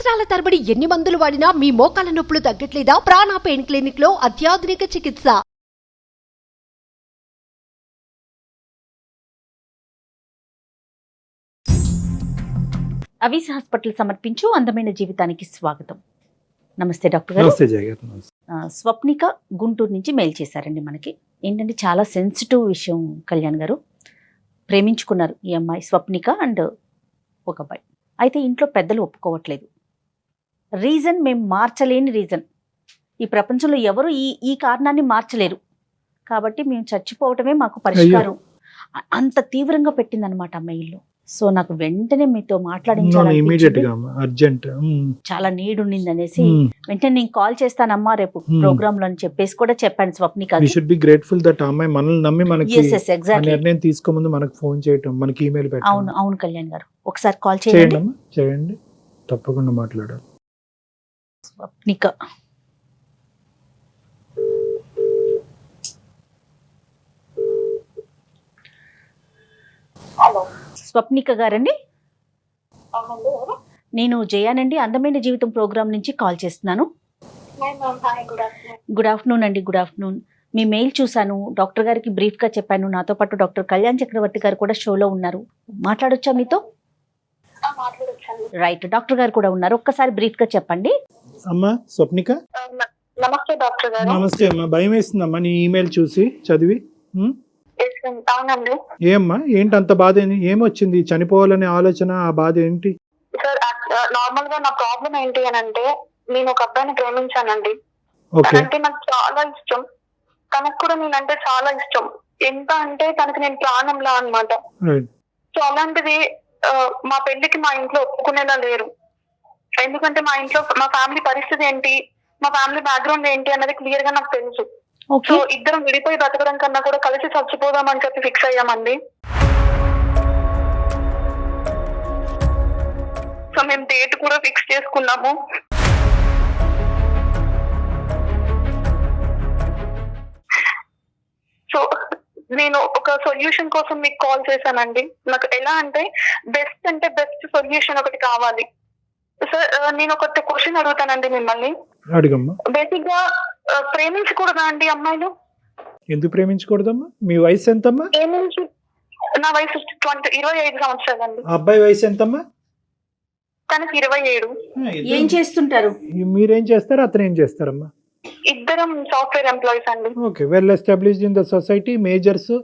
సంవత్సరాల తరబడి ఎన్ని మందులు వాడినా మీ మోకాల నొప్పులు తగ్గట్లేదా? ప్రాణ పెయిన్ క్లినిక్ లో అత్యాధునిక చికిత్స. అవీస్ హాస్పిటల్ సమర్పించు అందమైన జీవితానికి స్వాగతం. నమస్తే డాక్టర్ గారు. నమస్తే జయ గారు. స్వప్నిక గుంటూరు నుంచి మెయిల్ చేశారండి. మనకి ఏంటంటే చాలా సెన్సిటివ్ విషయం కళ్యాణ్ గారు. ప్రేమించుకున్నారు ఈ అమ్మాయి స్వప్నిక అండ్ ఒక అబ్బాయి. అయితే ఇంట్లో పెద్దలు ఒప్పుకోవట్లేదు. రీజన్ మేము మార్చలేని రీజన్. ఈ ప్రపంచంలో ఎవరు ఈ కారణాన్ని మార్చలేరు. కాబట్టి మేము చచ్చిపోవటమే మాకు పరిష్కారం. అంత తీవ్రంగా పెట్టిందనమాట ఆ మెయిల్లో. సో నాకు వెంటనే మీతో మాట్లాడించాలి, చాలా నీడ్ ఉండింది అనేసి వెంటనే నేను కాల్ చేస్తానమ్మా రేపు ప్రోగ్రామ్ లో అని చెప్పేసి కూడా చెప్పాను స్వప్నిక. నిర్ణయం తీసుకోముందు మనకు ఫోన్ చేయటం, మనకి ఈమెయిల్ పెట్టడం. అవును అవును కళ్యాణ్ గారు, ఒకసారి కాల్ చేయండి. చేయండి, తప్పకుండా మాట్లాడాలి. స్వప్నిక స్వప్నిక గారండి, నేను జయానండి, అందమైన జీవితం ప్రోగ్రామ్ నుంచి కాల్ చేస్తున్నాను. గుడ్ ఆఫ్టర్నూన్ అండి. Good afternoon. మీ మెయిల్ చూశాను, డాక్టర్ గారికి బ్రీఫ్ గా చెప్పాను. నాతో పాటు డాక్టర్ కళ్యాణ్ చక్రవర్తి గారు కూడా షోలో ఉన్నారు. మాట్లాడొచ్చా మీతో? రైట్, డాక్టర్ గారు కూడా ఉన్నారు. ఒక్కసారి బ్రీఫ్ గా చెప్పండి. అమ్మా స్వప్నిక. నమస్తే డాక్టర్ గారు. నమస్తే అమ్మా. భయం వేస్తుందమ్మా నీ ఈమెయిల్ చూసి చదివి. ఏమ్మా ఏంటి అంత బాధ? ఏమొచ్చింది? చనిపోవాలనే ఆలోచన, ఆ బాధ ఏంటి? సార్ నార్మల్ గా నా ప్రాబ్లం ఏంటి అని అంటే, నేను ఒక అబ్బాయిని ప్రేమించానండి. అంటే నాకు చాలా ఇష్టం, తనకు కూడా నేనంటే చాలా ఇష్టం. ఎంత అంటే తనకి నేను ప్రాణంలా అన్నమాట. సో అలాంటిది మా పెళ్లికి మా ఇంట్లో ఒప్పుకునేలా లేరు. ఎందుకంటే మా ఇంట్లో మా ఫ్యామిలీ పరిస్థితి ఏంటి, మా ఫ్యామిలీ బ్యాక్గ్రౌండ్ ఏంటి అన్నది క్లియర్ గా నాకు తెలుసు. సో ఇద్దరం విడిపోయి బతకడం కన్నా కూడా కలిసి చచ్చిపోదామని చెప్పి ఫిక్స్ అయ్యామండి. సో మేము డేట్ కూడా ఫిక్స్ చేసుకున్నాము. సో నేను ఒక సొల్యూషన్ కోసం మీకు కాల్ చేశానండి. నాకు ఎలా అంటే బెస్ట్ సొల్యూషన్ ఒకటి కావాలి. సార్ నేను ఒక క్వశ్చన్ అడుగుతానండి మిమ్మల్ని. బేసిక్ గా ప్రేమించకూడదా అండి అమ్మాయిలు? ఎందుకు ప్రేమించకూడదమ్మా? మీ వయసు ఎంతమ్మా? నా వయసు 25 సంవత్సరాలండి. అబ్బాయి వయసు ఎంతమ్మా? తనకి 27. ఏం చేస్తుంటారు? మీరేం చేస్తారు, అతను ఏం చేస్తారమ్మా? ఇద్దరం సాఫ్ట్వేర్ ఎంప్లాయీస్ అండి. Okay, well established in the society, majors.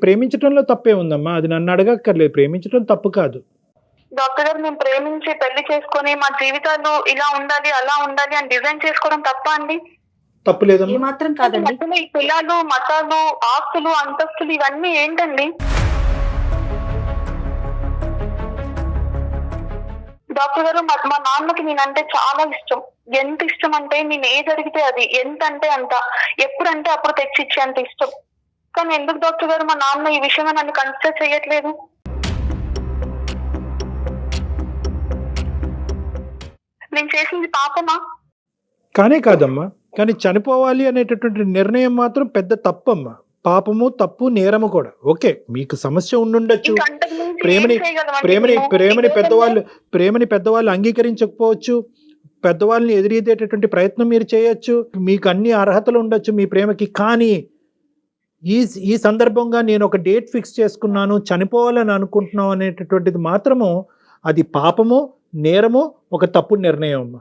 ప్రేమించడంలో తప్పే ఉందమ్మా, అది నన్ను అడగక్కర్లేదు. ప్రేమించడం తప్పు కాదు. డాక్టర్ గారు, మేము ప్రేమించి పెళ్లి చేసుకుని మా జీవితాలు ఇలా ఉండాలి అలా ఉండాలి అని డిజైన్ చేసుకోవడం తప్ప అండి? తప్పులేదమ్మా, మాత్రం కాదండి. ఈ కులాలు, మతాలు, ఆస్తులు, అంతస్తులు ఇవన్నీ ఏంటండి? డాక్టర్ గారు, మా నాన్నకి నేనంటే చాలా ఇష్టం. ఎంత ఇష్టం అంటే నేను ఏది అడిగితే అది, ఎంత అంటే అంత, ఎప్పుడంటే అప్పుడు తెచ్చిచ్చే అంత ఇష్టం. కానీ ఎందుకు డాక్టర్ గారు మా నాన్న ఈ విషయంలో నన్ను కన్సిడర్ చేయట్లేదు? నేను చేసింది పాపమా? కానే కాదమ్మా, కానీ చనిపోవాలి అనేటటువంటి నిర్ణయం మాత్రం పెద్ద తప్పమ్మా. పాపము, తప్పు, నేరము కూడా. ఓకే, మీకు సమస్య ఉండుండొచ్చు. ప్రేమని పెద్దవాళ్ళు అంగీకరించకపోవచ్చు. పెద్దవాళ్ళని ఎదిరిదేటటువంటి ప్రయత్నం మీరు చేయొచ్చు. మీకు అన్ని అర్హతలు ఉండొచ్చు మీ ప్రేమకి. కానీ ఈ సందర్భంగా నేను ఒక డేట్ ఫిక్స్ చేసుకున్నాను, చనిపోవాలని అనుకుంటున్నాం అనేటటువంటిది మాత్రము అది పాపము, నేరము, ఒక తప్పు నిర్ణయం అమ్మా.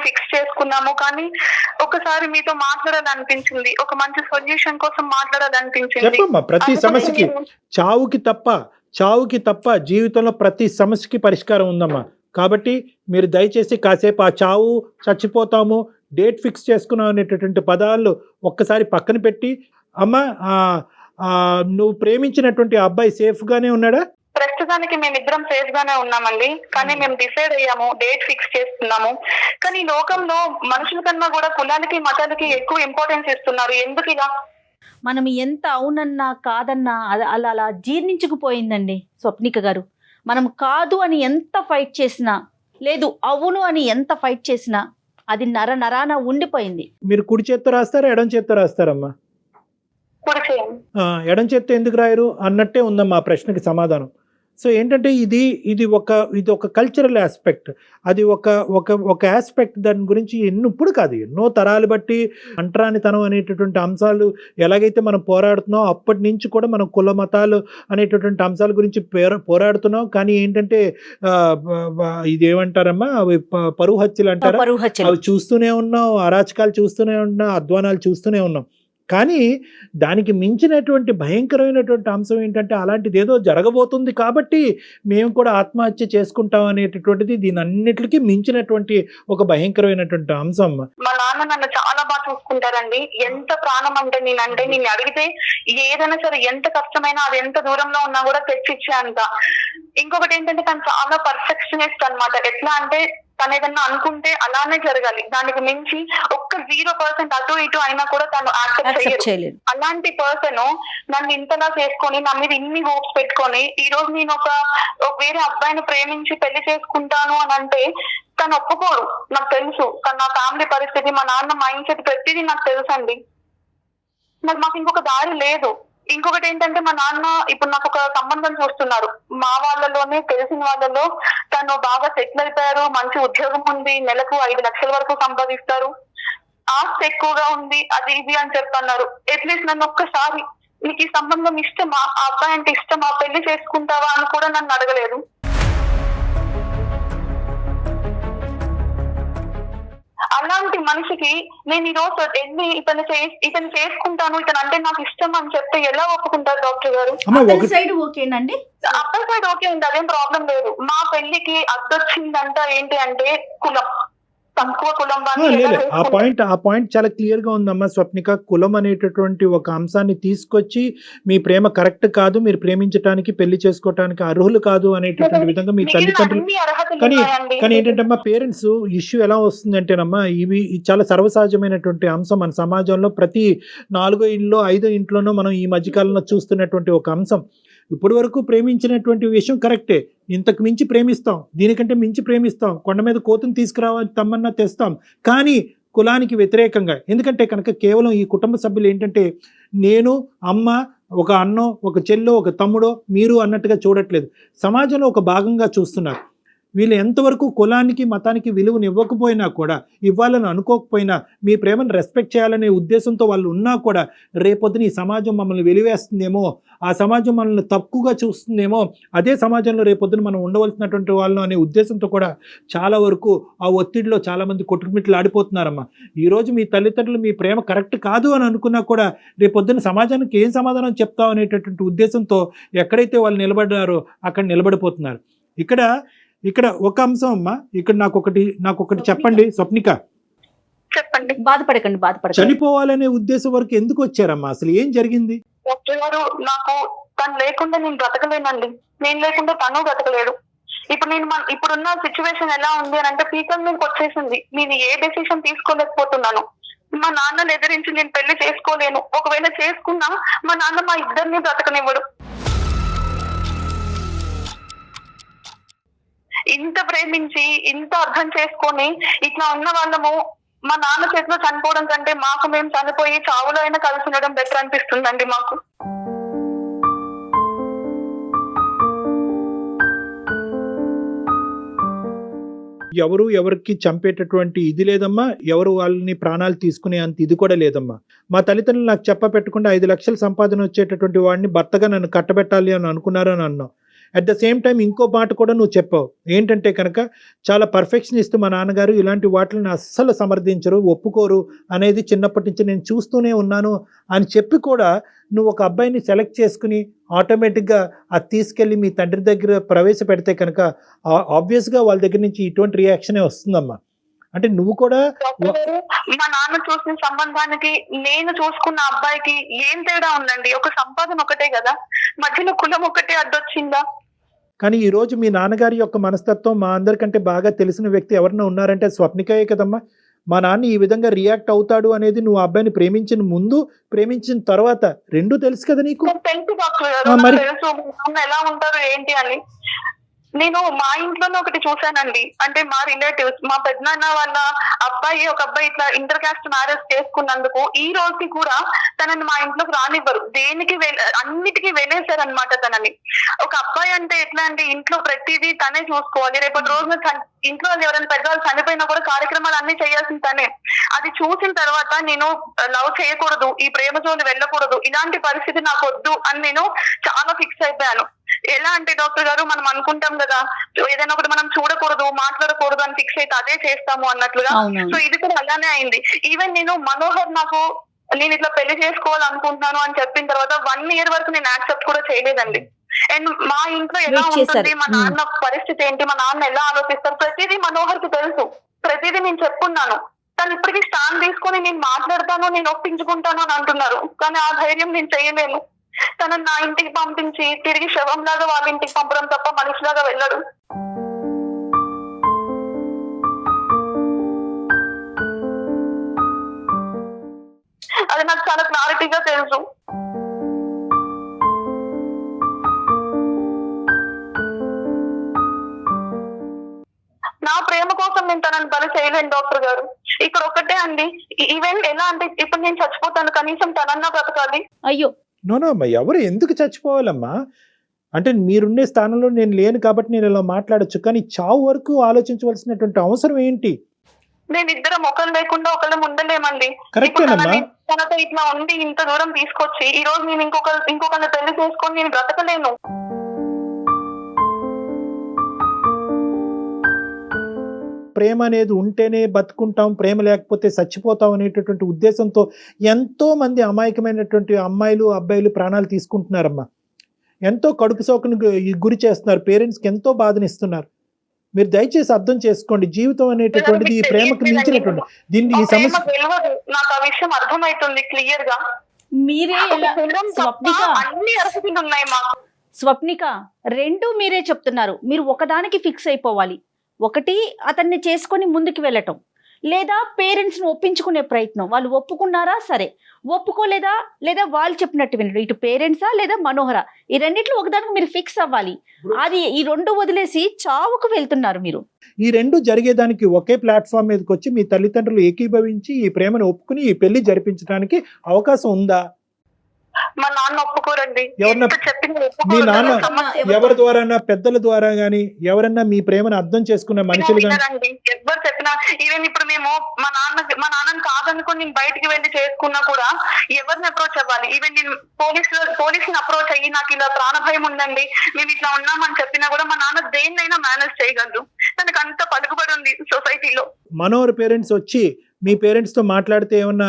ఫిక్స్ చేసుకున్నాము, కానీ ఒకసారి మీతో మాట్లాడాలనిపించింది, ఒక మంచి సొల్యూషన్ కోసం మాట్లాడాలనిపించింది. చెప్పమ్మా, ప్రతి సమస్యకి చావుకి తప్ప జీవితంలో ప్రతి సమస్యకి పరిష్కారం ఉందమ్మా. కాబట్టి మీరు దయచేసి కాసేపు ఆ చావు, చచ్చిపోతాము, డేట్ ఫిక్స్ చేసుకున్నాం అనేటటువంటి పదాలు ఒక్కసారి పక్కన పెట్టి, అమ్మా నువ్వు ప్రేమించినటువంటి అబ్బాయి సేఫ్ గానే ఉన్నాడా? ప్రస్తుతానికి మేమిద్దరం సేఫ్ గానే ఉన్నామండి. కానీ మేము డిసైడ్ అయ్యాము, డేట్ ఫిక్స్ చేసుకున్నాము. కానీ లోకంలో మనుషుల కన్నా కూడా కులాలకి, మతాలకి ఎక్కువ ఇంపార్టెన్స్ ఇస్తున్నారు. ఎందుకు ఇలా? మనం ఎంత అవునన్నా కాదన్నా అలా జీర్ణించుకుపోయిందండి స్వప్నిక గారు. మనం కాదు అని ఎంత ఫైట్ చేసినా, లేదు అవును అని ఎంత ఫైట్ చేసినా అది నరాన ఉండిపోయింది. మీరు కుడి చేత్తో రాస్తారా, ఎడం చేత్తో రాస్తారమ్మా? కుడి చేయండి. ఎడం చేత్తో ఎందుకు రాయరు అన్నట్టే ఉందమ్మా ప్రశ్నకి సమాధానం. సో ఏంటంటే ఇది ఒక కల్చరల్ ఆస్పెక్ట్, అది ఒక ఆస్పెక్ట్. దాని గురించి ఇప్పుడు కాదు, ఎన్నో తరాలు బట్టి అంటరానితనం అనేటటువంటి అంశాలు ఎలాగైతే మనం పోరాడుతున్నాం, అప్పటి నుంచి కూడా మనం కుల మతాలు అనేటటువంటి అంశాల గురించి పోరాడుతున్నాం. కానీ ఏంటంటే ఇదేమంటారమ్మా, అవి పరువు హత్యలు అంటారా, అవి చూస్తూనే ఉన్నాం, అరాచకాలు చూస్తూనే ఉన్నాం, అధ్వానాలు చూస్తూనే ఉన్నాం. కానీ దానికి మించినటువంటి భయంకరమైనటువంటి అంశం ఏంటంటే అలాంటిది ఏదో జరగబోతుంది కాబట్టి మేము కూడా ఆత్మహత్య చేసుకుంటాం అనేటటువంటిది దీని అన్నిటికీ మించినటువంటి ఒక భయంకరమైనటువంటి అంశం. మా నాన్న నన్ను చాలా బాగా చూసుకుంటారండి. ఎంత ప్రాణం అంటే నేను అడిగితే ఏదైనా సరే, ఎంత కష్టమైనా, అది ఎంత దూరంలో ఉన్నా కూడా తెచ్చిచ్చే అంత. ఇంకొకటి ఏంటంటే తను చాలా పర్ఫెక్షనిస్ట్ అన్నమాట. ఎట్లా అంటే తను ఏదన్నా అనుకుంటే అలానే జరగాలి, దానికి మించి ఒక్క 0% అటు ఇటు అయినా కూడా తను యాక్సెప్ట్ చేయలేదు. అలాంటి పర్సన్ నన్ను ఇంతలా చేసుకొని నా మీద ఇన్ని హోప్స్ పెట్టుకొని ఈ రోజు నేను ఒక వేరే అబ్బాయిని ప్రేమించి పెళ్లి చేసుకుంటాను అని అంటే తను ఒప్పుకోడు. నాకు తెలుసు తను, నా ఫ్యామిలీ పరిస్థితి, మా నాన్న మైండ్ సెట్, ప్రతిదీ నాకు తెలుసు అండి. మాకు ఇంకొక దారి లేదు. ఇంకొకటి ఏంటంటే మా నాన్న ఇప్పుడు నాకు ఒక సంబంధం చూస్తున్నారు. మా వాళ్ళలోనే తెలిసిన వాళ్ళలో తను బాగా సెటిల్ అయిపోయారు, మంచి ఉద్యోగం ఉంది, నెలకు 5 లక్షల వరకు సంపాదిస్తారు, ఆస్తి ఎక్కువగా ఉంది, అది ఇది అని చెప్తున్నారు. అట్లీస్ట్ నన్ను ఒక్కసారి నీకు ఈ సంబంధం ఇష్టమా, ఆ అబ్బాయి అంటే ఇష్టమా, పెళ్లి చేసుకుంటావా అని కూడా నన్ను అడగలేదు. అలాంటి మనిషికి నేను ఈ రోజు వెళ్ళి ఇతను చేసుకుంటాను, ఇతను అంటే నాకు ఇష్టం అని చెప్తే ఎలా ఒప్పుకుంటారు డాక్టర్ గారు? సైడ్ ఓకేనండి, అబ్బాయి సైడ్ ఓకే ఉంది, అదేం ప్రాబ్లం లేదు. మా పెళ్లికి అద్దొచ్చిందంట ఏంటి అంటే కులం, తక్కువ కులం. ఆ పాయింట్ చాలా క్లియర్ గా ఉందమ్మా స్వప్నిక. కులం అనేటటువంటి ఒక అంశాన్ని తీసుకొచ్చి మీ ప్రేమ కరెక్ట్ కాదు, మీరు ప్రేమించడానికి పెళ్లి చేసుకోవటానికి అర్హులు కాదు అనేటటువంటి విధంగా మీ తల్లిదండ్రులు. కానీ ఏంటంటే మా పేరెంట్స్ ఇష్యూ ఎలా వస్తుందంటేనమ్మా, ఇవి చాలా సర్వసహజమైనటువంటి అంశం మన సమాజంలో. ప్రతి 4 ఇంట్లో 5 ఇంట్లోనూ మనం ఈ మధ్యకాలంలో చూస్తున్నటువంటి ఒక అంశం. ఇప్పటి వరకు ప్రేమించినటువంటి విషయం కరెక్టే, ఇంతకు మించి ప్రేమిస్తాం, దీనికంటే మించి ప్రేమిస్తాం, కొండ మీద కోతుని తీసుకురావాలి తమ్మన్నా తెస్తాం, కానీ కులానికి వ్యతిరేకంగా. ఎందుకంటే కనుక కేవలం ఈ కుటుంబ సభ్యులు ఏంటంటే నేను, అమ్మ, ఒక అన్నో, ఒక చెల్లో, ఒక తమ్ముడో, మీరు అన్నట్టుగా చూడట్లేదు, సమాజంలో ఒక భాగంగా చూస్తున్నారు. వీళ్ళు ఎంతవరకు కులానికి మతానికి విలువను ఇవ్వకపోయినా కూడా, ఇవ్వాలని అనుకోకపోయినా, మీ ప్రేమను రెస్పెక్ట్ చేయాలనే ఉద్దేశంతో వాళ్ళు ఉన్నా కూడా రేపొద్దున ఈ సమాజం మమ్మల్ని వెలివేస్తుందేమో, ఆ సమాజం మనల్ని తక్కువగా చూస్తుందేమో, అదే సమాజంలో రేపొద్దున మనం ఉండవలసినటువంటి వాళ్ళను అనే ఉద్దేశంతో కూడా చాలా వరకు ఆ ఒత్తిడిలో చాలామంది కొట్టుమిట్లు ఆడిపోతున్నారమ్మా. ఈరోజు మీ తల్లిదండ్రులు మీ ప్రేమ కరెక్ట్ కాదు అని అనుకున్నా కూడా రేపొద్దున సమాజానికి ఏం సమాధానం చెప్తాం అనేటటువంటి ఉద్దేశంతో ఎక్కడైతే వాళ్ళు నిలబడ్డారో అక్కడ నిలబడిపోతున్నారు. ఇక్కడ ఒక అంశం అమ్మా, ఇక్కడ నాకు ఒకటి చెప్పండి స్వప్నిక. చెప్పండి. బాధపడకండి. చనిపోవాలనే ఉద్దేశం వరకు ఎందుకు వచ్చారమ్మా? అసలు ఏం జరిగింది? డాక్టర్ గారు, నాకు తను లేకుండా నేను బ్రతకలేనండి, నేను లేకుండా తను బ్రతకలేడు. ఇప్పుడున్న సిచ్యువేషన్ ఎలా ఉంది అని అంటే పీకల్ మీదకి వచ్చేసింది. నేను ఏ డెసిషన్ తీసుకోలేకపోతున్నాను. మా నాన్నని ఎదిరించి నేను పెళ్లి చేసుకోలేను. ఒకవేళ చేసుకున్నా మా నాన్న మా ఇద్దరిని బ్రతకనివ్వడు. ఇంత ప్రేమించి, ఇంత అర్థం చేసుకొని ఇట్లా ఉన్న వాళ్ళము మా నాన్న చేతిలో చనిపోవడం కంటే మాకు మేము చనిపోయి చావులో అయినా కలిసి ఉండడం బెటర్ అనిపిస్తుందండి మాకు. ఎవరికి చంపేటటువంటి ఇది లేదమ్మా, ఎవరు వాళ్ళని ప్రాణాలు తీసుకునే అంత ఇది కూడా లేదమ్మా. మా తల్లిదండ్రులు నాకు చెప్పపెట్టకుండా 5 లక్షల సంపాదన వచ్చేటటువంటి వాడిని భర్తగా నన్ను కట్టబెట్టాలి అని అనుకున్నారని అన్నావు. అట్ ద సేమ్ టైం ఇంకో మాట కూడా నువ్వు చెప్పావు ఏంటంటే కనుక చాలా పర్ఫెక్షనిస్ట్ మా నాన్నగారు, ఇలాంటి వాటిని అస్సలు సమర్థించరు, ఒప్పుకోరు అనేది చిన్నప్పటి నుంచి నేను చూస్తూనే ఉన్నాను అని చెప్పి కూడా నువ్వు ఒక అబ్బాయిని సెలెక్ట్ చేసుకుని ఆటోమేటిక్గా అది తీసుకెళ్ళి మీ తండ్రి దగ్గర ప్రవేశపెడితే కనుక ఆబ్వియస్గా వాళ్ళ దగ్గర నుంచి ఇటువంటి రియాక్షనే వస్తుందమ్మా. అంటే నువ్వు కూడా మా నాన్న చూసిన సంబంధానికి నేను చూసుకున్న అబ్బాయికి ఏం తేడా ఉందండి? ఒక సంపాదన ఒకటే కదా, మధ్యలో కులం ఒకటే అడ్డొచ్చిందా? కానీ ఈ రోజు మీ నాన్నగారి యొక్క మనస్తత్వం మా అందరికంటే బాగా తెలిసిన వ్యక్తి ఎవరైనా ఉన్నారంటే స్వప్నికయే కదమ్మా. మా నాన్న ఈ విధంగా రియాక్ట్ అవుతాడు అనేది నువ్వు అబ్బాయిని ప్రేమించిన ముందు, ప్రేమించిన తర్వాత రెండూ తెలుసు కదా నీకు? తెలుసు డాక్టర్ గారు, తెలుసు ఎలా ఉంటారు ఏంటి అని. నేను మా ఇంట్లోనే ఒకటి చూసానండి, అంటే మా రిలేటివ్స్, మా పెద్దనాన్న వాళ్ళ ఒక అబ్బాయి ఇట్లా ఇంటర్ కాస్ట్ మ్యారేజ్ చేసుకున్నందుకు ఈ రోజుకి కూడా తనని మా ఇంట్లోకి రానివ్వరు. అన్నిటికీ వెళ్ళేశారనమాట తనని. ఒక అబ్బాయి అంటే ఎట్లా అంటే ఇంట్లో ప్రతిదీ తనే చూసుకోవాలి. రేపటి రోజున ఇంట్లో ఎవరైనా పెద్దవాళ్ళు చనిపోయినా కూడా కార్యక్రమాలు అన్ని చేయాల్సింది తనే. అది చూసిన తర్వాత నేను లవ్ చేయకూడదు, ఈ ప్రేమ జోలి వెళ్ళకూడదు, ఇలాంటి పరిస్థితి నాకు వద్దు అని నేను చాలా ఫిక్స్ అయిపోయాను. ఎలా అంటే డాక్టర్ గారు, మనం అనుకుంటాం కదా ఏదైనా ఒకటి మనం చూడకూడదు, మాట్లాడకూడదు అని ఫిక్స్ అయితే అదే చేస్తాము అన్నట్లుగా. సో ఇది కూడా అలానే అయింది. ఈవెన్ నేను మనోహర్ నేను ఇట్లా పెళ్లి చేసుకోవాలనుకుంటున్నాను అని చెప్పిన తర్వాత 1 year వరకు నేను యాక్సెప్ట్ కూడా చేయలేదండి. అండ్ మా ఇంట్లో ఎలా ఉంటుంది, మా నాన్న పరిస్థితి ఏంటి, మా నాన్న ఎలా ఆలోచిస్తారు, ప్రతిదీ మనోహర్ కి తెలుసు. ప్రతిదీ నేను చెప్పున్నాను. తను ఇప్పటికీ స్టాండ్ తీసుకొని నేను మాట్లాడతాను, నేను ఒప్పించుకుంటాను అని అంటున్నారు. కానీ ఆ ధైర్యం నేను చేయలేను. తనని నా ఇంటికి పంపించి తిరిగి శవం లాగా వాళ్ళ ఇంటికి పంపడం తప్ప మనిషిలాగా వెళ్ళడు. అది నాకు చాలా క్లారిటీగా తెలుసు. నా ప్రేమ కోసం నేను తనని బలి చేయలేను డాక్టర్ గారు. ఇక్కడ ఒకటే అండి, ఈవెన్ ఎలా అంటే ఇప్పుడు నేను చచ్చిపోతాను, కనీసం తనన్నా బ్రతకాలి. అయ్యో నో అమ్మా, ఎవరు ఎందుకు చచ్చిపోవాలమ్మా? అంటే మీరుండే స్థానంలో నేను లేను కాబట్టి నేను ఇలా మాట్లాడొచ్చు, కానీ చావు వరకు ఆలోచించవలసినటువంటి అవసరం ఏంటి? నేను ఇద్దరం ఒకరు లేకుండా ఒకళ్ళు ఉండలేమండి. తనతో ఇట్లా ఉండి ఇంత దూరం తీసుకొచ్చి ఈ రోజు నేను ఇంకొకరిని పెళ్లి చేసుకొని నేను బ్రతకలేను. ప్రేమ అనేది ఉంటేనే బతుకుంటాం, ప్రేమ లేకపోతే చచ్చిపోతాం అనేటటువంటి ఉద్దేశంతో ఎంతో మంది అమాయకమైనటువంటి అమ్మాయిలు అబ్బాయిలు ప్రాణాలు తీసుకుంటున్నారమ్మా. ఎంతో కడుపు సోకును గురి చేస్తున్నారు, పేరెంట్స్కి ఎంతో బాధనిస్తున్నారు. మీరు దయచేసి అర్థం చేసుకోండి, జీవితం అనేటటువంటిది ఈ ప్రేమకు మించినటువంటి దీన్ని ఈ సమస్య నాకు ఆ విషయం అర్థమవుతుంది క్లియర్ గా. మీరే స్వప్నిక 2 మీరే చెప్తున్నారు. మీరు ఒకదానికి ఫిక్స్ అయిపోవాలి. ఒకటి అతన్ని చేసుకొని ముందుకు వెళ్ళటం, లేదా పేరెంట్స్ని ఒప్పించుకునే ప్రయత్నం. వాళ్ళు ఒప్పుకున్నారా సరే, ఒప్పుకోలేదా లేదా వాళ్ళు చెప్పినట్టు వినడం. ఇటు పేరెంట్సా లేదా మనోహర, ఈ రెండిట్లో ఒకదానికి మీరు ఫిక్స్ అవ్వాలి. అది ఈ 2 వదిలేసి చావుకు వెళ్తున్నారు మీరు. ఈ 2 జరిగేదానికి ఒకే ప్లాట్ఫామ్ మీదకి వచ్చి మీ తల్లిదండ్రులు ఏకీభవించి ఈ ప్రేమను ఒప్పుకుని ఈ పెళ్లి జరిపించడానికి అవకాశం ఉందా? మా నాన్న ఒప్పుకోరండి. మీ నాన్న ఎవరి ద్వారా, పెద్దల ద్వారా గానీ ఎవరన్నా మీ ప్రేమను అర్థం చేసుకున్న మనుషులు కానీ ఎవరు చెప్పినా, ఈవెన్ ఇప్పుడు మేము మా నాన్నని కాదనుకుని నేను బయటికి వెళ్ళి చేసుకున్నా కూడా ఎవరిని అప్రోచ్ అవ్వాలి? ఈవెన్ నేను పోలీసుని అప్రోచ్ అయ్యి నాకు ఇలా ప్రాణ భయం ఉందండి, మేము ఇట్లా ఉన్నామని చెప్పినా కూడా మా నాన్న దేన్నైనా మేనేజ్ చేయగలరు. తనకు అంత పలుకుబడి ఉంది సొసైటీలో. మనోహర్ పేరెంట్స్ వచ్చి మీ పేరెంట్స్ తో మాట్లాడితే ఏమన్నా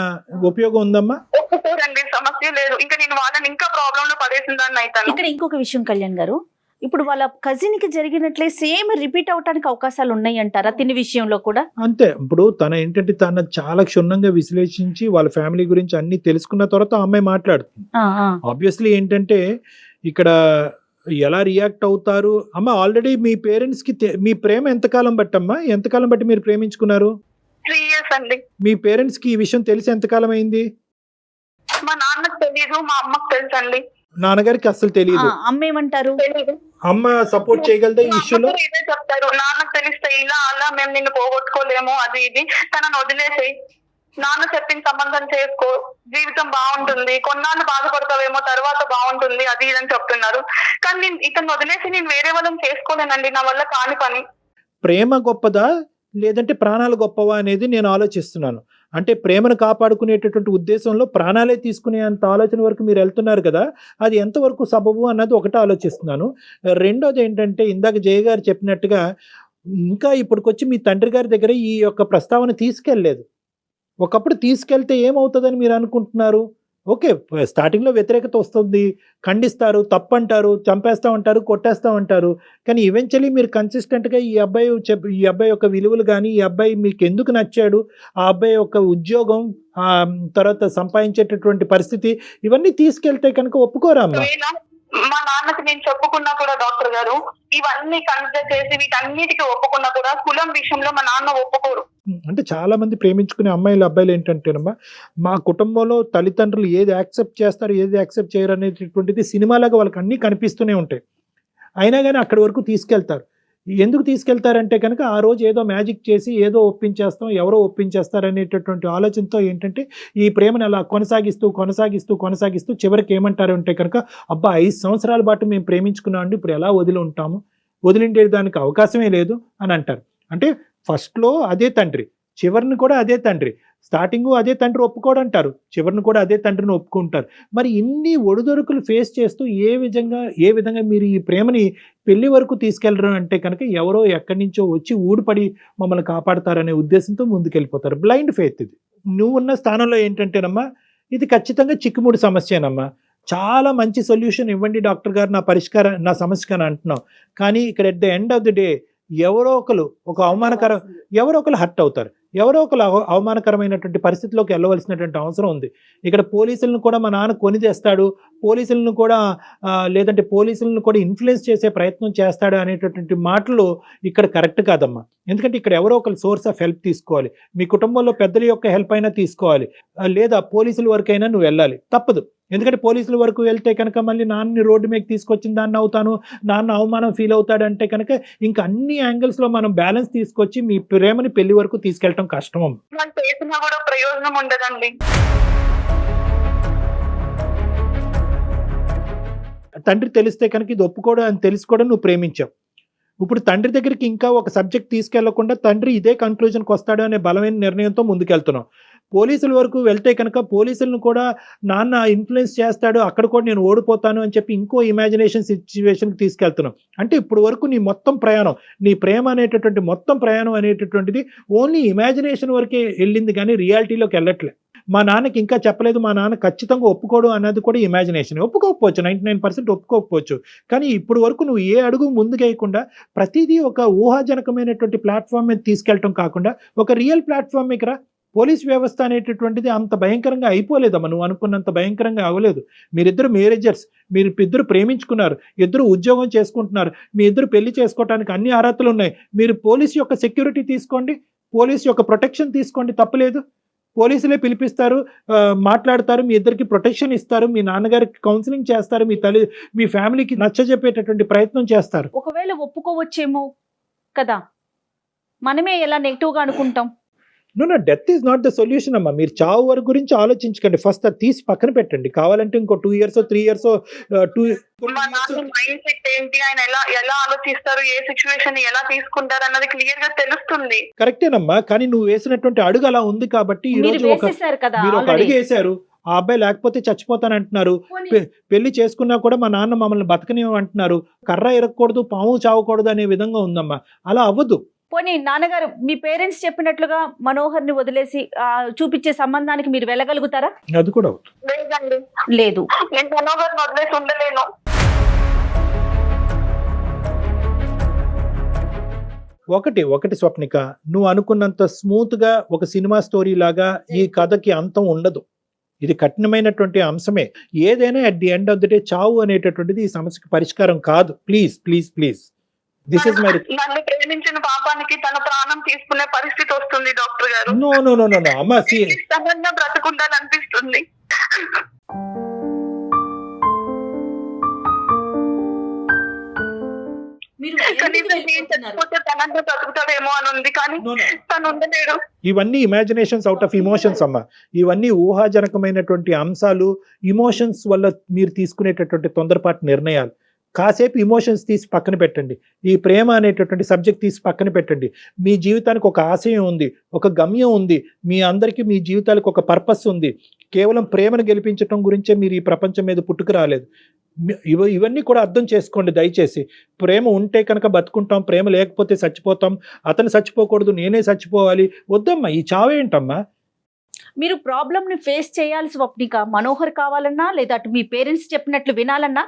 ఉపయోగం ఉందమ్మా? ఒప్పుకోరండి, సమస్య లేదు. ఇంకా నేను వాళ్ళని ఇంకా ప్రాబ్లం లో పడేసిందని అయితాను. ఇక్కడ ఇంకొక విషయం కళ్యాణ్ గారు, ఇప్పుడు వాళ్ళ కజిన్ కి జరిగినట్లే సేమ్ రిపీట్ అవడానికి అవకాశాలు ఉన్నాయి అంటారా తిని విషయంలో కూడా? అంతే. ఇప్పుడు తన ఏంటంటే తన చాలా క్షుణ్ణంగా విశ్లేషించి వాళ్ళ ఫ్యామిలీ గురించి అన్ని తెలుసుకున్న తర్వాత ఆ అమ్మాయి మాట్లాడుతుంది. ఆబ్వియస్లీ ఏంటంటే ఇక్కడ ఎలా రియాక్ట్ అవుతారు అమ్మ? ఆల్రెడీ మీ పేరెంట్స్ కి మీ ప్రేమ ఎంతకాలం బట్టమ్మా, ఎంతకాలం బట్టి మీరు ప్రేమించుకున్నారు? 3 years అండి. మీ పేరెంట్స్ కి ఈ విషయం తెలిసి ఎంతకాలం అయింది? మా నాన్నకు తెలియదు, మా అమ్మకు తెలుసు అండి. నాన్నగారికి అసలు తెలియదు. అమ్మ ఏమంటారు? అమ్మ సపోర్ట్ చేయగలదా ఈ ఇష్యూలో? ఇదే చెప్తారు, నాన్నకు తెలిస్తే ఇలా అలా మేము నిన్ను పోగొట్టుకోలేము, అది ఇది, తనను వదిలేసేయి, నాన్న చెప్పిన సంబంధం చేసుకో, జీవితం బాగుంటుంది, కొన్నాళ్ళు బాధపడతావేమో, తర్వాత బాగుంటుంది, అది ఇదని చెప్తున్నారు. కానీ నేను ఇతను వదిలేసి నేను వేరే వాళ్ళని చేసుకోలేనండి, నా వల్ల కాని పని. ప్రేమ గొప్పదా లేదంటే ప్రాణాలు గొప్పవా అనేది నేను ఆలోచిస్తున్నాను. అంటే ప్రేమను కాపాడుకునేటటువంటి ఉద్దేశంలో ప్రాణాలే తీసుకునే అంత ఆలోచన వరకు మీరు వెళ్తున్నారు కదా, అది ఎంతవరకు సబబు అన్నది ఒకటి ఆలోచిస్తున్నాను. రెండోది ఏంటంటే ఇందాక జయ గారు చెప్పినట్టుగా ఇంకా ఇప్పటికొచ్చి మీ తండ్రి గారి దగ్గర ఈ యొక్క ప్రస్తావన తీసుకెళ్ళలేదు. ఒకప్పుడు తీసుకెళ్తే ఏమవుతుందని మీరు అనుకుంటున్నారు? ఓకే, స్టార్టింగ్లో వ్యతిరేకత వస్తుంది, ఖండిస్తారు, తప్పంటారు, చంపేస్తామంటారు, కొట్టేస్తామంటారు. కానీ ఈవెన్చువలీ మీరు కన్సిస్టెంట్గా ఈ అబ్బాయి యొక్క విలువలు కానీ, ఈ అబ్బాయి మీకు ఎందుకు నచ్చాడు, ఆ అబ్బాయి యొక్క ఉద్యోగం, తర్వాత సంపాదించేటటువంటి పరిస్థితి, ఇవన్నీ తీసుకెళ్తే కనుక ఒప్పుకోరా అమ్మా? మా నాన్నకి నేను చెప్పుకున్నా కూడా డాక్టర్ గారు, ఇవన్నీ కన్సిడర్ చేసి వీటన్నిటికీ ఒప్పుకున్నా కూడా కులం విషయంలో మా నాన్న ఒప్పుకోరు. అంటే చాలా మంది ప్రేమించుకునే అమ్మాయిలు అబ్బాయిలు ఏంటంటేనమ్మా, మా కుటుంబంలో తల్లిదండ్రులు ఏది యాక్సెప్ట్ చేస్తారు ఏది యాక్సెప్ట్ చేయరు అనేటటువంటిది సినిమాలాగా వాళ్ళకి అన్నీ కనిపిస్తూనే ఉంటాయి. అయినా కానీ అక్కడి వరకు తీసుకెళ్తారు. ఎందుకు తీసుకెళ్తారంటే కనుక ఆ రోజు ఏదో మ్యాజిక్ చేసి ఏదో ఒప్పించేస్తాం, ఎవరో ఒప్పించేస్తారనేటటువంటి ఆలోచనతో ఏంటంటే ఈ ప్రేమను అలా కొనసాగిస్తూ చివరికి ఏమంటారు అంటే కనుక అబ్బా 5 సంవత్సరాల పాటు మేము ప్రేమించుకున్నాం అండి, ఇప్పుడు ఎలా వదిలి ఉంటాము, వదిలిండే దానికి అవకాశమే లేదు అని అంటారు. అంటే ఫస్ట్లో అదే తండ్రి, చివరిని కూడా అదే తండ్రి, స్టార్టింగ్ అదే తండ్రి ఒప్పుకోడంటారు, చివరిని కూడా అదే తండ్రిని ఒప్పుకుంటారు. మరి ఇన్ని ఒడిదొడుకులు ఫేస్ చేస్తూ ఏ విధంగా మీరు ఈ ప్రేమని పెళ్లి వరకు తీసుకెళ్లరు అంటే కనుక ఎవరో ఎక్కడి నుంచో వచ్చి ఊడిపడి మమ్మల్ని కాపాడతారనే ఉద్దేశంతో ముందుకెళ్ళిపోతారు. బ్లైండ్ ఫెయిత్ ఇది. నువ్వు ఉన్న స్థానంలో ఏంటంటేనమ్మా ఇది ఖచ్చితంగా చిక్కుముడి సమస్యేనమ్మా. చాలా మంచి సొల్యూషన్ ఇవ్వండి డాక్టర్ గారు, నా సమస్యకి అని అంటున్నావు. కానీ ఇక్కడ at the end of the day ఎవరో ఒకరు హర్ట్ అవుతారు, ఎవరో ఒకరు అవమానకరమైనటువంటి పరిస్థితిలోకి వెళ్ళవలసినటువంటి అవసరం ఉంది. ఇక్కడ పోలీసులను కూడా మా నాన్న కొని తెస్తాడు, పోలీసులను కూడా లేదంటే పోలీసులను కూడా ఇన్ఫ్లుయెన్స్ చేసే ప్రయత్నం చేస్తాడు అనేటటువంటి మాటలు ఇక్కడ కరెక్ట్ కాదమ్మా. ఎందుకంటే ఇక్కడ ఎవరో ఒకరు సోర్స్ ఆఫ్ హెల్ప్ తీసుకోవాలి, మీ కుటుంబంలో పెద్దల యొక్క హెల్ప్ అయినా తీసుకోవాలి, లేదా పోలీసుల వరకు అయినా నువ్వు వెళ్ళాలి, తప్పదు. ఎందుకంటే పోలీసుల వరకు వెళ్తే కనుక మళ్ళీ నాన్నని రోడ్డు మీద తీసుకొచ్చిన దాన్ని అవుతాను, నాన్న అవమానం ఫీల్ అవుతాడు అంటే కనుక ఇంకా అన్ని యాంగిల్స్లో మనం బ్యాలెన్స్ తీసుకొచ్చి మీ ప్రేమని పెళ్లి వరకు తీసుకెళ్ళటం కష్టం. చేసినా కూడా ప్రయోజనం ఉండదండి. తండ్రి తెలిస్తే కనుక ఇది ఒప్పుకోవడం అని తెలిసి కూడా నువ్వు ప్రేమించావు. ఇప్పుడు తండ్రి దగ్గరికి ఇంకా ఒక సబ్జెక్ట్ తీసుకెళ్లకుండా తండ్రి ఇదే కన్క్లూజన్కి వస్తాడు అనే బలమైన నిర్ణయంతో ముందుకెళ్తున్నావు. పోలీసుల వరకు వెళ్తే కనుక పోలీసులను కూడా నాన్న ఇన్ఫ్లుయెన్స్ చేస్తాడు, అక్కడ కూడా నేను ఓడిపోతాను అని చెప్పి ఇంకో ఇమాజినేషన్ సిచ్యువేషన్కి తీసుకెళ్తున్నాం. అంటే ఇప్పుడు వరకు నీ మొత్తం ప్రయాణం, నీ ప్రేమ అనేటటువంటి మొత్తం ప్రయాణం అనేటటువంటిది ఓన్లీ ఇమాజినేషన్ వరకే వెళ్ళింది కానీ రియాలిటీలోకి వెళ్ళట్లే. మా నాన్నకి ఇంకా చెప్పలేదు, మా నాన్న ఖచ్చితంగా ఒప్పుకోడు అన్నది కూడా ఇమాజినేషన్. ఒప్పుకోకపోవచ్చు, 99% ఒప్పుకోకపోవచ్చు. కానీ ఇప్పుడు వరకు నువ్వు ఏ అడుగు ముందుకేయకుండా ప్రతిదీ ఒక ఊహాజనకమైనటువంటి ప్లాట్ఫామ్ మీద తీసుకెళ్ళటం కాకుండా ఒక రియల్ ప్లాట్ఫామ్ మీద పోలీస్ వ్యవస్థ అనేటటువంటిది అంత భయంకరంగా అయిపోలేదమ్మా, నువ్వు అనుకున్నంత భయంకరంగా అవ్వలేదు. మీరిద్దరు మేనేజర్స్, మీరు ఇద్దరు ప్రేమించుకున్నారు, ఇద్దరు ఉద్యోగం చేసుకుంటున్నారు, మీ ఇద్దరు పెళ్లి చేసుకోవడానికి అన్ని అర్హతలు ఉన్నాయి. మీరు పోలీస్ యొక్క సెక్యూరిటీ తీసుకోండి, పోలీస్ యొక్క ప్రొటెక్షన్ తీసుకోండి, తప్పలేదు. పోలీసులే పిలిపిస్తారు, మాట్లాడతారు, మీ ఇద్దరికి ప్రొటెక్షన్ ఇస్తారు, మీ నాన్నగారికి కౌన్సిలింగ్ చేస్తారు, మీ ఫ్యామిలీకి నచ్చజెప్పేటటువంటి ప్రయత్నం చేస్తారు. ఒకవేళ ఒప్పుకోవచ్చేమో కదా, మనమే ఎలా నెగిటివ్గా అనుకుంటాం. No, death is not the solution అమ్మా. మీరు చావు వరకు గురించి ఆలోచించకండి, ఫస్ట్ అది తీసి పక్కన పెట్టండి. కావాలంటే ఇంకో 2 years 3 years మైండ్ సెట్ ఏంటి, ఆయన ఎలా ఆలోచిస్తారు, ఏ సిచ్యువేషన్ ఎలా తీసుకుంటారు అన్నది క్లియర్ గా తెలుస్తుంది. కరెక్టేనమ్మా, కానీ నువ్వు వేసినటువంటి అడుగు అలా ఉంది కాబట్టి ఈ రోజు మీరు ఒక అడుగు వేశారు. ఆ అబ్బాయి లేకపోతే చచ్చిపోతానంటున్నారు, పెళ్లి చేసుకున్నా కూడా మా నాన్న మమ్మల్ని బతకనివ్వ అంటున్నారు. కర్ర ఎరగకూడదు, పాము చావకూడదు అనే విధంగా ఉందమ్మా. అలా అవ్వదు. పోనీ నాన్నగారు మీ పేరెంట్స్ చెప్పినట్లుగా మనోహర్ ని వదిలేసి చూపించే సంబంధానికి మీరు వెళ్ళగలుగుతారా? అది కూడా లేదండి, లేదు. నేను మనోహర్ వదిలేసి ఉండలేను. ఒకటి స్వప్నిక, నువ్వు అనుకున్నంత స్మూత్ గా ఒక సినిమా స్టోరీ లాగా ఈ కథకి అంతం ఉండదు. ఇది కఠినమైనటువంటి అంశమే. ఏదైనా at the end of the day చావు అనేటటువంటిది ఈ సమస్యకి పరిష్కారం కాదు. Please please please, this is my request. నన్ను ప్రేమించిన పాపానికి తన ప్రాణం తీసుకునే పరిస్థితి వస్తుంది డాక్టర్ గారు. నో నో నో నో అమ్మా, బ్రతుకుండాలనిపిస్తుంది. బ్రతుకుతాడేమో అని ఉంది, కానీ తను ఉండలేడు. ఇవన్నీ ఇమాజినేషన్స్ అవుట్ ఆఫ్ ఇమోషన్స్ అమ్మా. ఇవన్నీ ఊహాజనకమైనటువంటి అంశాలు, ఇమోషన్స్ వల్ల మీరు తీసుకునేటటువంటి తొందరపాటు నిర్ణయాలు. కాసేపు ఇమోషన్స్ తీసి పక్కన పెట్టండి, ఈ ప్రేమ అనేటటువంటి సబ్జెక్ట్ తీసి పక్కన పెట్టండి. మీ జీవితానికి ఒక ఆశయం ఉంది, ఒక గమ్యం ఉంది, మీ అందరికీ మీ జీవితాలకు ఒక పర్పస్ ఉంది. కేవలం ప్రేమను గెలిపించడం గురించే మీరు ఈ ప్రపంచం మీద పుట్టుకు రాలేదు. ఇవన్నీ కూడా అర్థం చేసుకోండి దయచేసి. ప్రేమ ఉంటే కనుక బతుకుంటాం, ప్రేమ లేకపోతే చచ్చిపోతాం. అతను చచ్చిపోకూడదు, నేనే చచ్చిపోవాలి, వద్దమ్మా. ఈ చావేంటమ్మా? మీరు ప్రాబ్లమ్ని ఫేస్ చేయాలి స్వప్నిక. మనోహర్ కావాలన్నా లేదా అటు మీ పేరెంట్స్ చెప్పినట్లు వినాలన్నా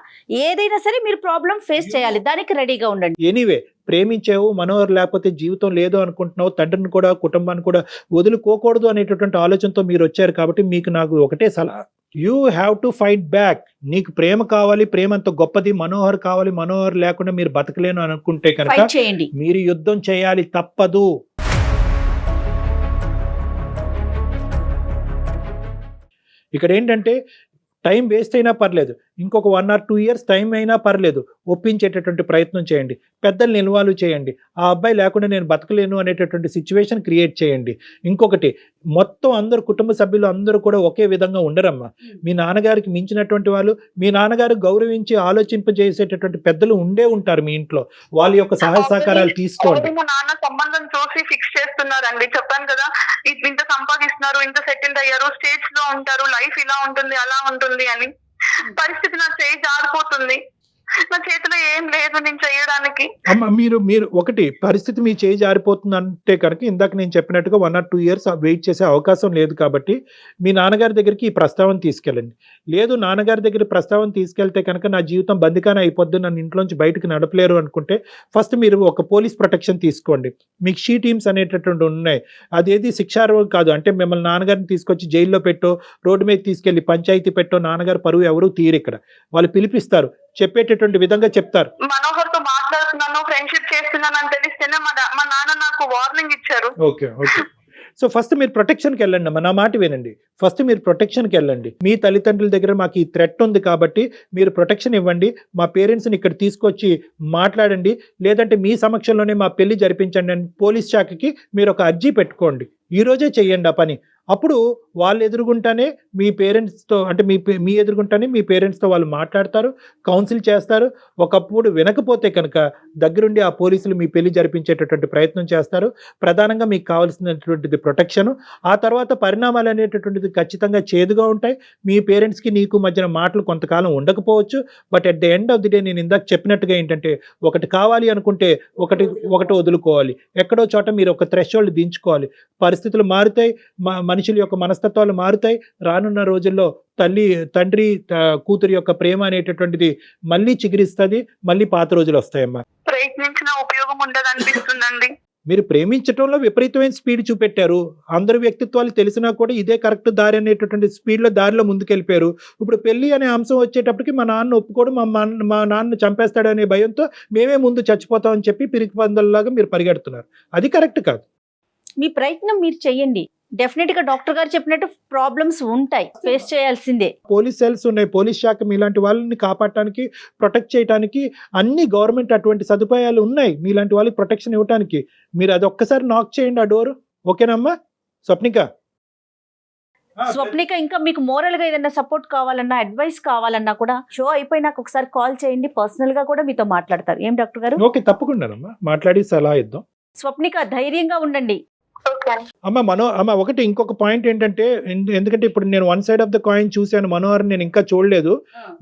ఏదైనా సరే మీరు ప్రాబ్లం ఫేస్ చేయాలి, దానికి రెడీగా ఉండండి. ఎనీవే, ప్రేమించావు, మనోహర్ లేకపోతే జీవితం లేదు అనుకుంటున్నావు, తండ్రిని కూడా కుటుంబాన్ని కూడా వదులుకోకూడదు అనేటటువంటి ఆలోచనతో మీరు వచ్చారు కాబట్టి మీకు నాకు ఒకటే సలహా, you have to fight back. నీకు ప్రేమ కావాలి, ప్రేమ అంత గొప్పది, మనోహర్ కావాలి, మనోహర్ లేకుండా మీరు బతకలేను అనుకుంటే కనుక మీరు యుద్ధం చేయాలి, తప్పదు. ఇక్కడ ఏంటంటే టైం వేస్ట్ అయినా పర్లేదు, ఇంకొక 1 or 2 years టైం అయినా పర్లేదు, ఒప్పించేటటువంటి ప్రయత్నం చేయండి, పెద్దల్ని ఇన్వాల్వ్ చేయండి. ఆ అబ్బాయి లేకుండా నేను బతకలేను అనేటటువంటి సిచ్యువేషన్ క్రియేట్ చేయండి. ఇంకొకటి, మొత్తం అందరు కుటుంబ సభ్యులు అందరూ కూడా ఒకే విధంగా ఉండరమ్మా. మీ నాన్నగారికి మించినటువంటి వాళ్ళు, మీ నాన్నగారు గౌరవించి ఆలోచింపజేసేటటువంటి పెద్దలు ఉండే ఉంటారు మీ ఇంట్లో. వాళ్ళ యొక్క సహాయ సహకారాలు తీసుకోండి. మా నాన్న సంబంధం చూసి ఫిక్స్ చేస్తున్నారండి. చెప్పాను కదా, ఇంత సంపాదిస్తున్నారు, ఇంత సెటిల్ అయ్యారు, స్టేట్స్ లో ఉంటారు, లైఫ్ ఇలా ఉంటుంది అలా ఉంటుంది అని. పరిస్థితి నా చేయి జారిపోతుంది, నా చేతిలో ఏం లేదు నేను చేయడానికి. అమ్మ మీరు ఒకటి, పరిస్థితి మీ చేయి జారిపోతుంది అంటే కనుక ఇందాక నేను చెప్పినట్టుగా 1 or 2 years వెయిట్ చేసే అవకాశం లేదు కాబట్టి మీ నాన్నగారి దగ్గరికి ఈ ప్రస్తావన తీసుకెళ్ళండి. లేదు నాన్నగారి దగ్గర ప్రస్తావన తీసుకెళ్తే కనుక నా జీవితం బందికానే అయిపోద్ది, నన్ను ఇంట్లోంచి బయటకు నడపలేరు అనుకుంటే ఫస్ట్ మీరు ఒక పోలీస్ ప్రొటెక్షన్ తీసుకోండి. మీకు షీ టీమ్స్ అనేటటువంటి ఉన్నాయి. అదేది శిక్షార్హం కాదు. అంటే మిమ్మల్ని నాన్నగారిని తీసుకొచ్చి జైల్లో పెట్టో, రోడ్డు మీద తీసుకెళ్లి పంచాయతీ పెట్టో నాన్నగారు పరువు ఎవరు తీరు. ఇక్కడ వాళ్ళు పిలిపిస్తారు, చెప్పేటటువంటి విధంగా చెప్తారు. మనోహర్ తో మాట్లాడుతున్నాను, ఫ్రెండ్షిప్ చేస్తున్నాను అని తెలిస్తేనే మా నాన్న నాకు వార్నింగ్ ఇచ్చారు. ఓకే. సో ఫస్ట్ మీరు ప్రొటెక్షన్కి వెళ్ళండి అమ్మా, నా మాట వినండి. ఫస్ట్ మీరు ప్రొటెక్షన్కి వెళ్ళండి. మీ తల్లిదండ్రుల దగ్గర మాకు ఈ థ్రెట్ ఉంది కాబట్టి మీరు ప్రొటెక్షన్ ఇవ్వండి, మా పేరెంట్స్ని ఇక్కడ తీసుకొచ్చి మాట్లాడండి, లేదంటే మీ సమక్షంలోనే మా పెళ్లి జరిపించండి అని పోలీస్ శాఖకి మీరు ఒక అర్జీ పెట్టుకోండి. ఈ రోజే చెయ్యండి ఆ పని. అప్పుడు వాళ్ళు ఎదురుగుంటానే మీ పేరెంట్స్తో, అంటే మీ ఎదురుగుంటానే మీ పేరెంట్స్తో వాళ్ళు మాట్లాడతారు, కౌన్సిల్ చేస్తారు. ఒకప్పుడు వినకపోతే కనుక దగ్గరుండి ఆ పోలీసులు మీ పెళ్లి జరిపించేటటువంటి ప్రయత్నం చేస్తారు. ప్రధానంగా మీకు కావాల్సినటువంటిది ప్రొటెక్షన్. ఆ తర్వాత పరిణామాలు అనేటటువంటిది ఖచ్చితంగా చేదుగా ఉంటాయి. మీ పేరెంట్స్కి నీకు మధ్యన మాటలు కొంతకాలం ఉండకపోవచ్చు. But at the end of the day నేను ఇందాక చెప్పినట్టుగా ఏంటంటే, ఒకటి కావాలి అనుకుంటే ఒకటి వదులుకోవాలి. ఎక్కడో చోట మీరు ఒక థ్రెషోల్డ్ దించుకోవాలి. పరిస్థితులు మారుతాయి, మనుషుల యొక్క మనస్తత్వాలు మారుతాయి. రానున్న రోజుల్లో తండ్రి కూతురు యొక్క ప్రేమ అనేటటువంటిది మళ్ళీ చిగురిస్తుంది, మళ్ళీ పాత రోజులు వస్తాయమ్మా. ప్రయత్నించిన ఉపయోగం ఉండదు అనిపిస్తుందండి. మీరు ప్రేమించడంలో విపరీతమైన స్పీడ్ చూపెట్టారు. అందరి వ్యక్తిత్వాలు తెలిసినా కూడా ఇదే కరెక్ట్ దారి అనేటటువంటి దారిలో ముందుకెళ్ళిపోయారు. ఇప్పుడు పెళ్లి అనే అంశం వచ్చేటప్పటికి మా నాన్న ఒప్పుకోడు, మా నాన్న చంపేస్తాడు అనే భయంతో మేమే ముందు చచ్చిపోతామని చెప్పి పిరికి పందల్లాగా మీరు పరిగెడుతున్నారు. అది కరెక్ట్ కాదు. మీ ప్రయత్నం మీరు చెయ్యండి. డెఫినెట్ గా డాక్టర్ గారు చెప్పినట్టు ప్రాబ్లమ్స్ ఉంటాయి, ఫేస్ చేయాల్సిందే. పోలీస్ సెల్స్ ఉన్నాయి, పోలీస్ శాఖ మీలాంటి వాళ్ళని కాపాడటానికి, ప్రొటెక్ట్ చేయడానికి అన్ని గవర్నమెంట్ అటువంటి సదుపాయాలు ఉన్నాయి మీలాంటి వాళ్ళకి ప్రొటెక్షన్ ఇవ్వడానికి. మీరు అది ఒక్కసారి నాక్ చేయండి ఆ డోర్. ఓకేనమ్మా స్వప్నిక? ఇంకా మీకు మోరల్ గా ఏదైనా సపోర్ట్ కావాలన్నా, అడ్వైస్ కావాలన్నా కూడా షో అయిపోయినాక ఒకసారి కాల్ చేయండి. పర్సనల్ గా కూడా మీతో మాట్లాడతారు. ఏం డాక్టర్ గారు? ఓకే, తప్పకుండానమ్మా, మాట్లాడి సలహా ఇద్దాం. స్వప్నిక ధైర్యంగా ఉండండి. అమ్మ ఒకటి ఇంకొక పాయింట్ ఏంటంటే, ఎందుకంటే ఇప్పుడు నేను one side of the coin చూశాను, మనోహర్ నేను ఇంకా చూడలేదు.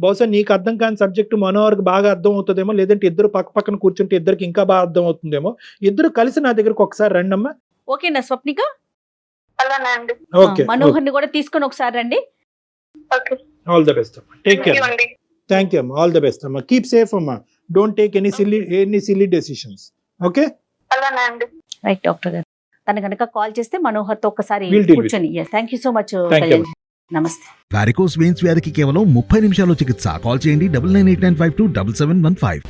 బహుశా నీకు అర్థం కాని సబ్జెక్ట్ మనోహర్కి బాగా అర్థం అవుతుందేమో, లేదంటే ఇద్దరు పక్క పక్కన కూర్చుంటే ఇద్దరికి ఇంకా బాగా అర్థం అవుతుందేమో. ఇద్దరు కలిసి నా దగ్గరకు ఒకసారి రండి అమ్మా. ఓకేనా స్వప్నిక? ఓకే, మనోహర్ ని కూడా తీసుకొని ఒకసారి రండి. ఆల్ ద బెస్ట్ అమ్మా, టేక్ కేర్. థ్యాంక్ యూ అమ్మా, ఆల్ ద బెస్ట్ అమ్మా, కీప్ సేఫ్ అమ్మా, don't take any silly decisions. Okay right doctor గారు. తన కనుక కాల్ చేస్తే మనోహర్ తో ఒకసారి కూర్చొని. Thank you so much. నమస్తే. వారికోస్ వెయిన్స్ వ్యాధికి కేవలం 30 నిమిషాల్లో చికిత్స. కాల్ చేయండి 9989527715.